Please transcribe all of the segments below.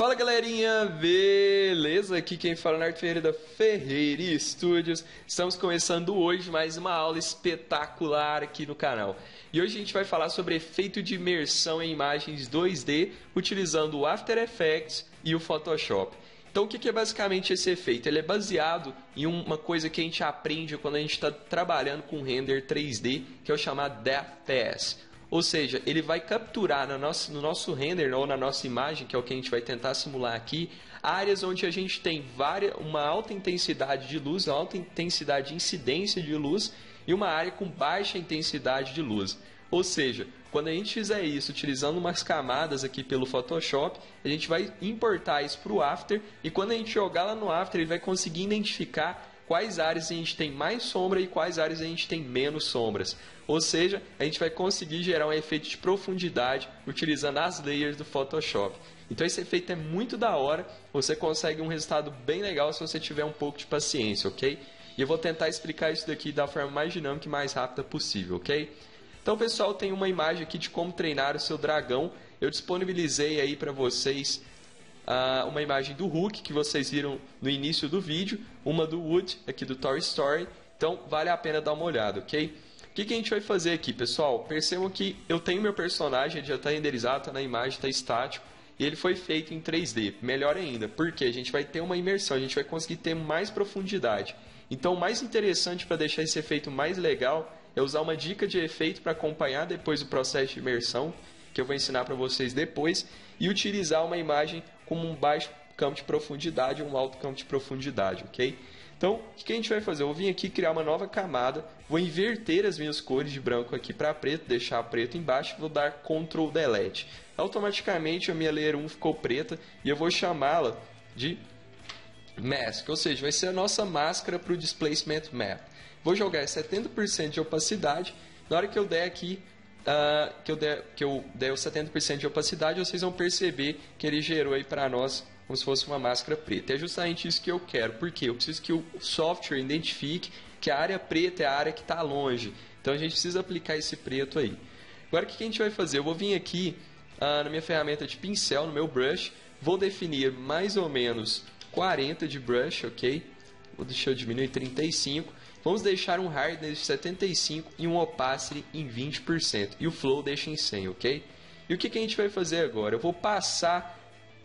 Fala galerinha, beleza? Aqui quem fala é o Nardo Ferreira da Ferreira Studios. Estamos começando hoje mais uma aula espetacular aqui no canal. E hoje a gente vai falar sobre efeito de imersão em imagens 2D utilizando o After Effects e o Photoshop. Então o que é basicamente esse efeito? Ele é baseado em uma coisa que a gente aprende quando a gente está trabalhando com render 3D, que é o chamado Depth Pass. Ou seja, ele vai capturar no nosso render ou na nossa imagem, que é o que a gente vai tentar simular aqui, áreas onde a gente tem uma alta intensidade de luz, uma alta intensidade de incidência de luz e uma área com baixa intensidade de luz. Ou seja, quando a gente fizer isso utilizando umas camadas aqui pelo Photoshop, a gente vai importar isso para o After e quando a gente jogar lá no After, ele vai conseguir identificar quais áreas a gente tem mais sombra e quais áreas a gente tem menos sombras. Ou seja, a gente vai conseguir gerar um efeito de profundidade utilizando as layers do Photoshop. Então esse efeito é muito da hora, você consegue um resultado bem legal se você tiver um pouco de paciência, ok? E eu vou tentar explicar isso daqui da forma mais dinâmica e mais rápida possível, ok? Então pessoal, tem uma imagem aqui de como treinar o seu dragão. Eu disponibilizei aí para vocês uma imagem do Hulk que vocês viram no início do vídeo, uma do Woody aqui do Toy Story, então vale a pena dar uma olhada, ok? O que a gente vai fazer aqui, pessoal? Percebam que eu tenho meu personagem, ele já está renderizado, está na imagem, está estático, e ele foi feito em 3D, melhor ainda, porque a gente vai ter uma imersão, a gente vai conseguir ter mais profundidade. Então o mais interessante para deixar esse efeito mais legal é usar uma dica de efeito para acompanhar depois o processo de imersão, que eu vou ensinar para vocês depois, e utilizar uma imagem com um baixo campo de profundidade ou um alto campo de profundidade, ok? Então, o que a gente vai fazer? Eu vou vir aqui criar uma nova camada, vou inverter as minhas cores de branco aqui para preto, deixar preto embaixo e vou dar Ctrl Delete. Automaticamente a minha layer 1 ficou preta e eu vou chamá-la de Mask, ou seja, vai ser a nossa máscara para o Displacement Map. Vou jogar 70% de opacidade, na hora que eu der aqui que eu der o 70% de opacidade, vocês vão perceber que ele gerou aí para nós como se fosse uma máscara preta. É justamente isso que eu quero, porque eu preciso que o software identifique que a área preta é a área que está longe. Então a gente precisa aplicar esse preto aí. Agora o que a gente vai fazer? Eu vou vir aqui na minha ferramenta de pincel, no meu brush, vou definir mais ou menos 40 de brush, ok? Deixa eu diminuir 35. Vamos deixar um hardness de 75 e um opacity em 20%. E o flow deixa em 100, ok? E o que a gente vai fazer agora? Eu vou passar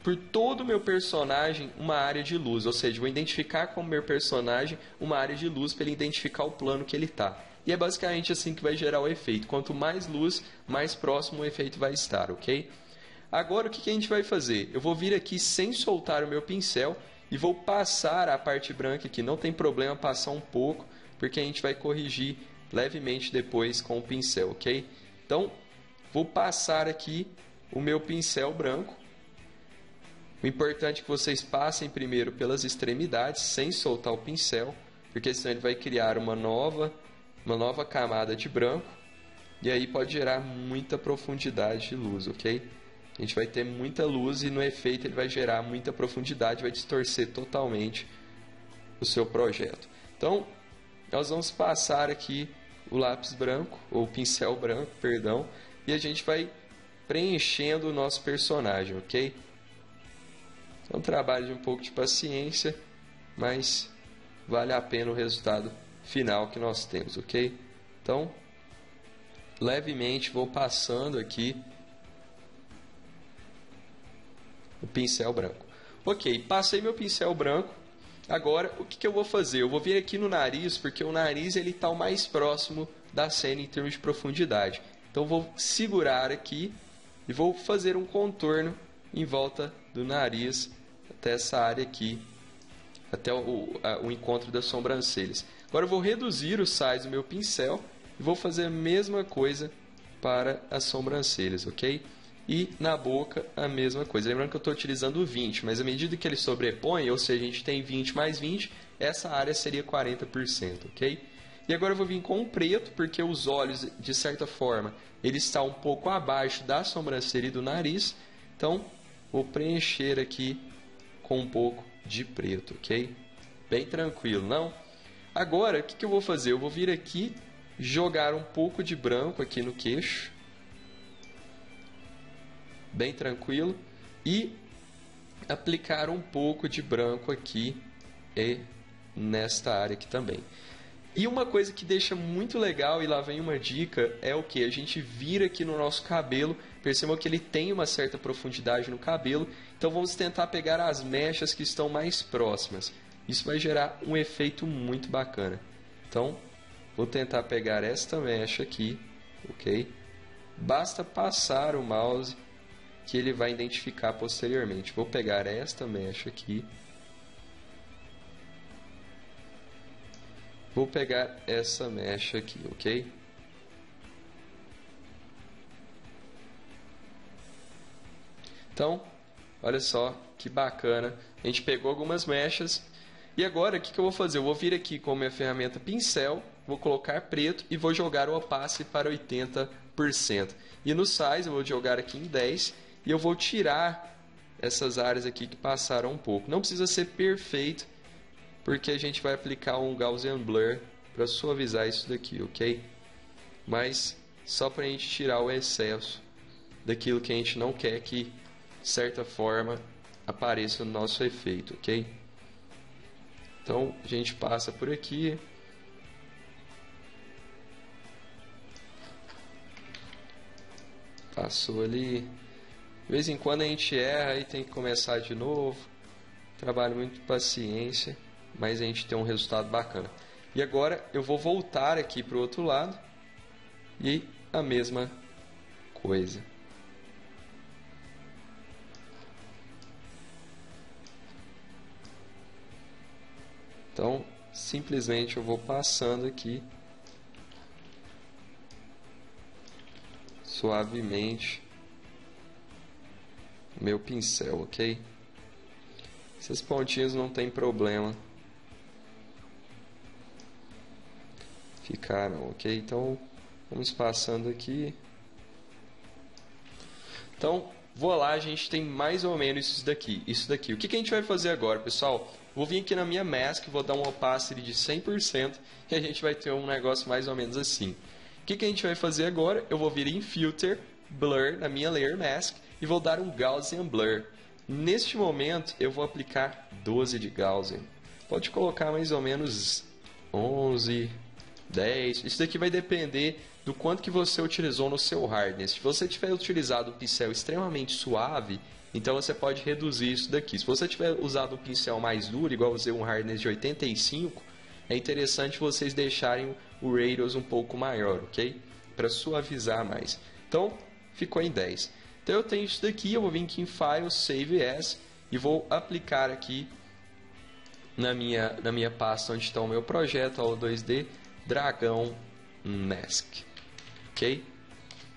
por todo o meu personagem uma área de luz. Ou seja, vou identificar como meu personagem uma área de luz para ele identificar o plano que ele está. E é basicamente assim que vai gerar o efeito. Quanto mais luz, mais próximo o efeito vai estar, ok? Agora o que a gente vai fazer? Eu vou vir aqui sem soltar o meu pincel e vou passar a parte branca aqui. Não tem problema passar um pouco, porque a gente vai corrigir levemente depois com o pincel, ok? Então, vou passar aqui o meu pincel branco. O importante é que vocês passem primeiro pelas extremidades, sem soltar o pincel, porque senão ele vai criar uma nova camada de branco, e aí pode gerar muita profundidade de luz, ok? A gente vai ter muita luz e no efeito ele vai gerar muita profundidade, vai distorcer totalmente o seu projeto. Então, nós vamos passar aqui o lápis branco, ou o pincel branco, perdão, e a gente vai preenchendo o nosso personagem, ok? É um trabalho de um pouco de paciência, mas vale a pena o resultado final que nós temos, ok? Então, levemente vou passando aqui o pincel branco. Ok, passei meu pincel branco. Agora, o que eu vou fazer? Eu vou vir aqui no nariz, porque o nariz ele está o mais próximo da cena em termos de profundidade. Então, vou segurar aqui e vou fazer um contorno em volta do nariz até essa área aqui, até o encontro das sobrancelhas. Agora, eu vou reduzir o size do meu pincel e vou fazer a mesma coisa para as sobrancelhas, ok? E na boca a mesma coisa. Lembrando que eu estou utilizando o 20, mas à medida que ele sobrepõe, ou seja, a gente tem 20 mais 20, essa área seria 40%, ok? E agora eu vou vir com o preto, porque os olhos, de certa forma, ele está um pouco abaixo da sobrancelha e do nariz. Então, vou preencher aqui com um pouco de preto, ok? Bem tranquilo, não? Agora, o que eu vou fazer? Eu vou vir aqui, jogar um pouco de branco aqui no queixo. Bem tranquilo. E aplicar um pouco de branco aqui e nesta área aqui também. E uma coisa que deixa muito legal, e lá vem uma dica, é o que? A gente vira aqui no nosso cabelo, percebam que ele tem uma certa profundidade no cabelo, então vamos tentar pegar as mechas que estão mais próximas. Isso vai gerar um efeito muito bacana. Então, vou tentar pegar esta mecha aqui, ok? Basta passar o mouse que ele vai identificar posteriormente. Vou pegar esta mecha aqui. Vou pegar essa mecha aqui, ok? Então, olha só que bacana. A gente pegou algumas mechas. E agora, o que eu vou fazer? Eu vou vir aqui com a minha ferramenta pincel, vou colocar preto e vou jogar o opace para 80%. E no size eu vou jogar aqui em 10 e eu vou tirar essas áreas aqui que passaram um pouco. Não precisa ser perfeito, porque a gente vai aplicar um Gaussian Blur para suavizar isso daqui, ok? Mas só para a gente tirar o excesso daquilo que a gente não quer que, de certa forma, apareça no nosso efeito, ok? Então a gente passa por aqui. Passou ali. De vez em quando a gente erra e tem que começar de novo. Trabalho muito de paciência, mas a gente tem um resultado bacana. E agora eu vou voltar aqui para o outro lado e a mesma coisa. Então, simplesmente eu vou passando aqui suavemente o meu pincel, ok? Esses pontinhos não tem problema. Ficaram, ok? Então, vamos passando aqui. Então, vou lá, a gente tem mais ou menos isso daqui. O que a gente vai fazer agora, pessoal? Vou vir aqui na minha mask, vou dar um opacity de 100% e a gente vai ter um negócio mais ou menos assim. O que a gente vai fazer agora? Eu vou vir em Filter, Blur, na minha Layer Mask e vou dar um Gaussian Blur. Neste momento, eu vou aplicar 12 de Gaussian. Pode colocar mais ou menos 11, 10. Isso daqui vai depender do quanto que você utilizou no seu hardness. Se você tiver utilizado um pincel extremamente suave, então você pode reduzir isso daqui. Se você tiver usado um pincel mais duro, igual eu usei um hardness de 85, é interessante vocês deixarem o radius um pouco maior, ok? Para suavizar mais. Então, ficou em 10. Então eu tenho isso daqui, eu vou vir aqui em File, Save As, e vou aplicar aqui na minha pasta onde está o meu projeto, o 2D Dragão Mask. Ok?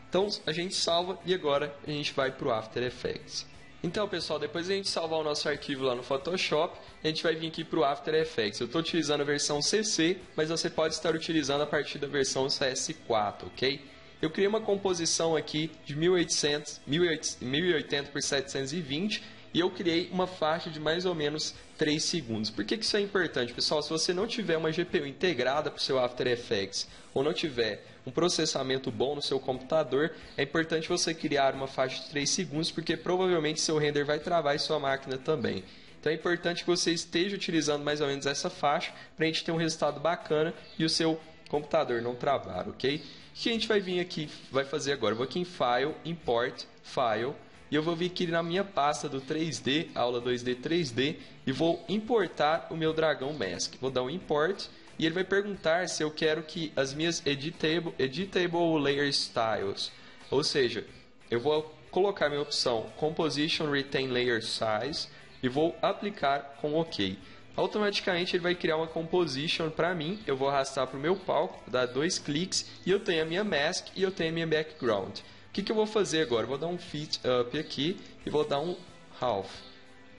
Então a gente salva e agora a gente vai para o After Effects. Então, pessoal, depois de a gente salvar o nosso arquivo lá no Photoshop, a gente vai vir aqui para o After Effects. Eu estou utilizando a versão CC, mas você pode estar utilizando a partir da versão CS4, ok? Eu criei uma composição aqui de 1080 por 720 e eu criei uma faixa de mais ou menos 3 segundos. Por que isso é importante, pessoal? Se você não tiver uma GPU integrada para o seu After Effects ou não tiver um processamento bom no seu computador, é importante você criar uma faixa de 3 segundos, porque provavelmente seu render vai travar e sua máquina também. Então é importante que você esteja utilizando mais ou menos essa faixa para a gente ter um resultado bacana e o seu computador não travar, ok? O que a gente vai vir aqui, vai fazer agora? Eu vou aqui em File, Import, File, e eu vou vir aqui na minha pasta do 3D, aula 2D 3D, e vou importar o meu Dragão Mask. Vou dar um Import, e ele vai perguntar se eu quero que as minhas editable Layer Styles, ou seja, eu vou colocar minha opção Composition Retain Layer Size, e vou aplicar com OK. Automaticamente ele vai criar uma composition para mim, eu vou arrastar para o meu palco, dar 2 cliques e eu tenho a minha mask e eu tenho a minha background. O que eu vou fazer agora? Eu vou dar um fit up aqui e vou dar um half.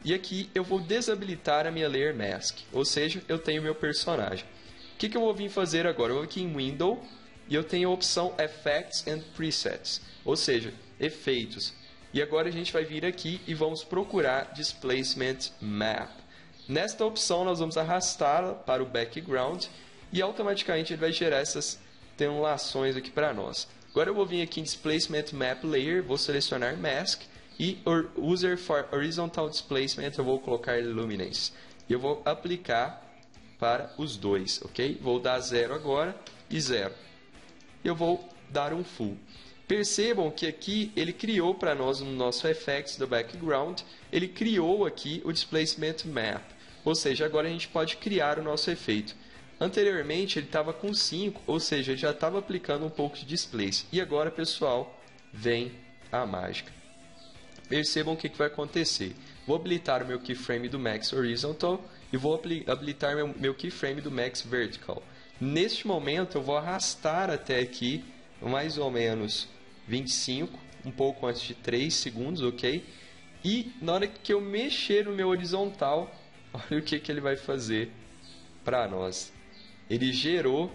E aqui eu vou desabilitar a minha layer mask, ou seja, eu tenho o meu personagem. O que eu vou vir fazer agora? Eu vou aqui em Window e eu tenho a opção Effects and Presets, ou seja, efeitos. E agora a gente vai vir aqui e vamos procurar Displacement Map. Nesta opção nós vamos arrastá-la para o background e automaticamente ele vai gerar essas temulações aqui para nós. Agora eu vou vir aqui em Displacement Map Layer, vou selecionar Mask E User for Horizontal Displacement, eu vou colocar Luminance. E eu vou aplicar para os dois, ok? Vou dar 0 agora e 0. Eu vou dar um Full. Percebam que aqui ele criou para nós no nosso Effects do Background, ele criou aqui o Displacement Map. Ou seja, agora a gente pode criar o nosso efeito. Anteriormente ele estava com 5, ou seja, já estava aplicando um pouco de displace. E agora, pessoal, vem a mágica. Percebam o que vai acontecer. Vou habilitar o meu keyframe do Max Horizontal e vou habilitar meu keyframe do Max Vertical. Neste momento eu vou arrastar até aqui mais ou menos 25, um pouco antes de 3 segundos, ok? E na hora que eu mexer no meu horizontal, olha o que ele vai fazer para nós. Ele gerou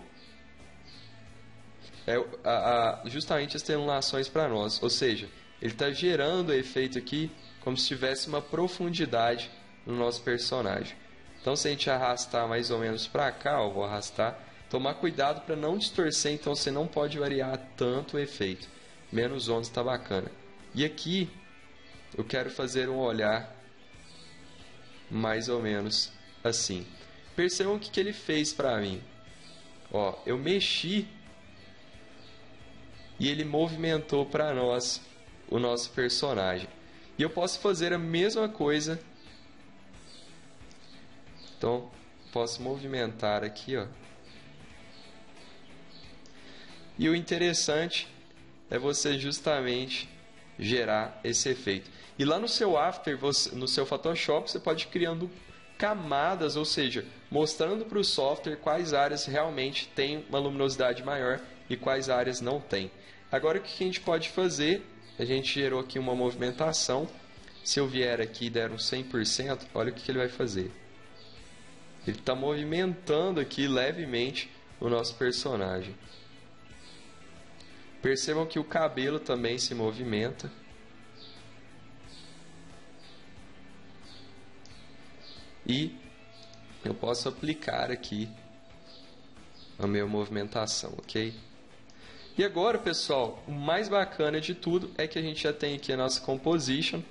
justamente as atenuações para nós, ou seja, ele está gerando o efeito aqui como se tivesse uma profundidade no nosso personagem. Então, se a gente arrastar mais ou menos para cá, eu vou arrastar, tomar cuidado para não distorcer, então você não pode variar tanto o efeito. Menos 11 está bacana. E aqui eu quero fazer um olhar mais ou menos assim. Percebam o que ele fez para mim. Ó, eu mexi e ele movimentou para nós o nosso personagem. E eu posso fazer a mesma coisa. Então, posso movimentar aqui, ó. E o interessante é você justamente gerar esse efeito. E lá no seu After, no seu Photoshop, você pode ir criando camadas, ou seja, mostrando para o software quais áreas realmente têm uma luminosidade maior e quais áreas não tem. Agora o que a gente pode fazer? A gente gerou aqui uma movimentação. Se eu vier aqui e der um 100%, olha o que ele vai fazer. Ele está movimentando aqui levemente o nosso personagem. Percebam que o cabelo também se movimenta. E eu posso aplicar aqui a minha movimentação, ok? E agora, pessoal, o mais bacana de tudo é que a gente já tem aqui a nossa composition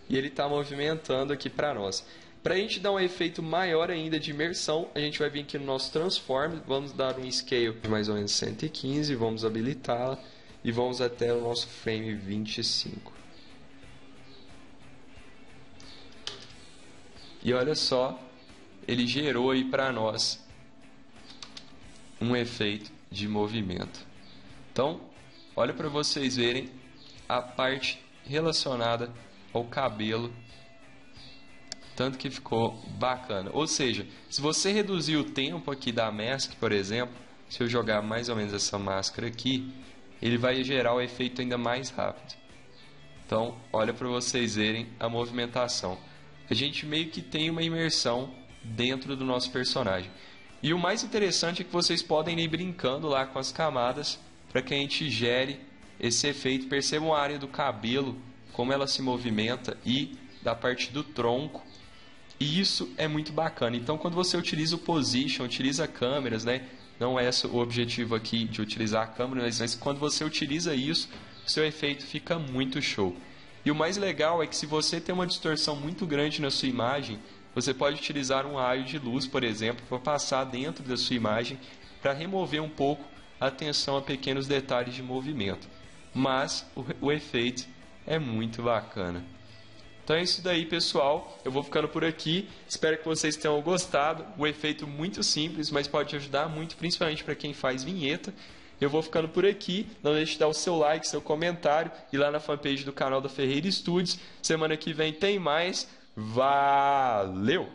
e ele está movimentando aqui para nós. Para a gente dar um efeito maior ainda de imersão, a gente vai vir aqui no nosso Transform, vamos dar um Scale de mais ou menos 115, vamos habilitá-la e vamos até o nosso frame 25. E olha só, ele gerou aí para nós um efeito de movimento. Então, olha para vocês verem a parte relacionada ao cabelo, tanto que ficou bacana. Ou seja, se você reduzir o tempo aqui da mask, por exemplo, se eu jogar mais ou menos essa máscara aqui, ele vai gerar o efeito ainda mais rápido. Então, olha para vocês verem a movimentação. A gente meio que tem uma imersão dentro do nosso personagem. E o mais interessante é que vocês podem ir brincando lá com as camadas para que a gente gere esse efeito. Percebam a área do cabelo, como ela se movimenta, e da parte do tronco. E isso é muito bacana. Então, quando você utiliza o Position, utiliza câmeras, né? Não é o objetivo aqui de utilizar a câmera, mas quando você utiliza isso, o seu efeito fica muito show. E o mais legal é que se você tem uma distorção muito grande na sua imagem, você pode utilizar um raio de luz, por exemplo, para passar dentro da sua imagem para remover um pouco a atenção a pequenos detalhes de movimento. Mas o efeito é muito bacana. Então é isso daí, pessoal. Eu vou ficando por aqui. Espero que vocês tenham gostado. O efeito muito simples, mas pode ajudar muito, principalmente para quem faz vinheta. Eu vou ficando por aqui. Não deixe de dar o seu like, seu comentário e lá na fanpage do canal da Ferreira Studios. Semana que vem tem mais. Valeu!